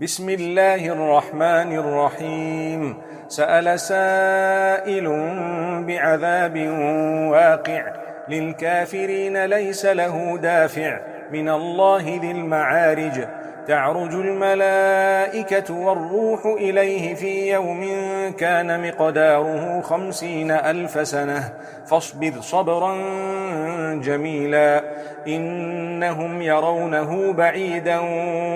بسم الله الرحمن الرحيم. سأل سائل بعذاب واقع للكافرين ليس له دافع من الله ذي المعارج. تعرج الملائكة والروح إليه في يوم كان مقداره 50,000 سنة فاصبر صبرا جميلا إنهم يرونه بعيدا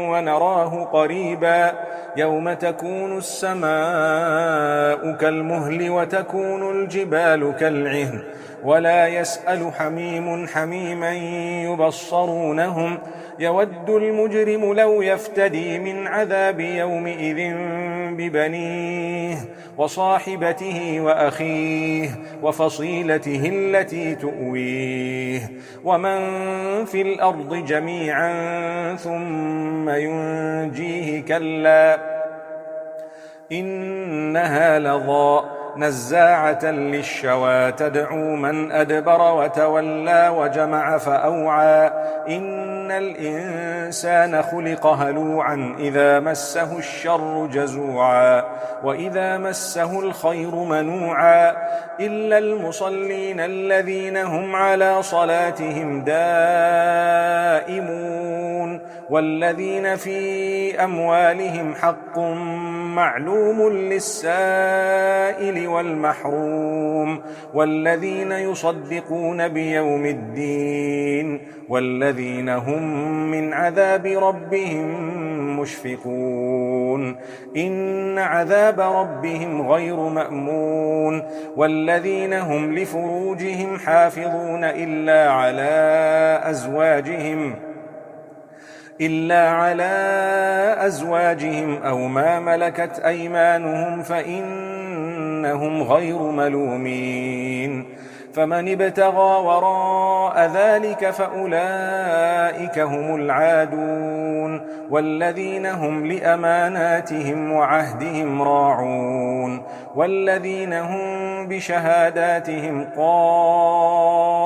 ونراه قريبا يوم تكون السماء كالمهل وتكون الجبال كالعهن ولا يسأل حميم حميما يبصرونهم يود المجرم لو يفتدي من عذاب يومئذ ببنيه وصاحبته وأخيه وفصيلته التي تؤويه ومن في الأرض جميعا ثم ينجيه كلا إنها لظى نزاعة للشوى تدعو من أدبر وتولى وجمع فأوعى إن الإنسان خلق هلوعا إذا مسه الشر جزوعا وإذا مسه الخير منوعا إلا المصلين الذين هم على صلاتهم دائمون والذين في أموالهم حق معلوم للسائل والمحروم والذين يصدقون بيوم الدين والذين هم من عذاب ربهم مشفقون إن عذاب ربهم غير مأمون والذين هم لفروجهم حافظون إلا على أزواجهم أو ما ملكت أيمانهم فإنهم غير ملومين فمن ابتغى وراء ذلك فأولئك هم العادون والذين هم لأماناتهم وعهدهم راعون والذين هم بشهاداتهم قائمون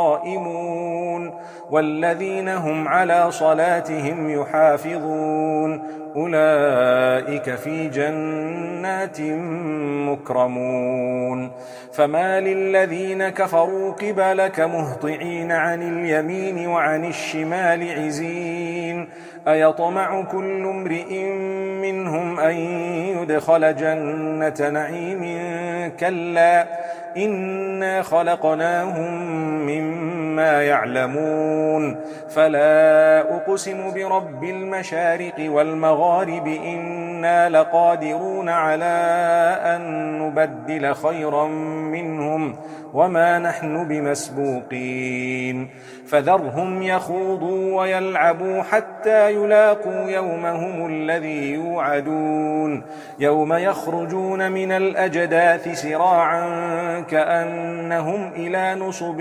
والذين هم على صلاتهم يحافظون أولئك في جنات مكرمون فما للذين كفروا قبلك مهطعين عن اليمين وعن الشمال عزين أيطمع كل امرئ منهم أن يدخل جنة نعيم كلا إنا خلقناهم مما يعلمون فلا أقسم برب المشارق والمغارب إنا لقادرون على أن نبدل خيرا منهم وما نحن بمسبوقين فذرهم يخوضوا ويلعبوا حتى يلاقوا يومهم الذي يوعدون يوم يخرجون من الأجداث سراعا كأنهم إلى نصب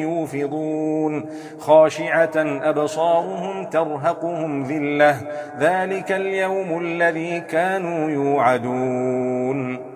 يوفضون خاشعة أبصارهم ترهقهم ذلة ذلك اليوم الذي كانوا يوعدون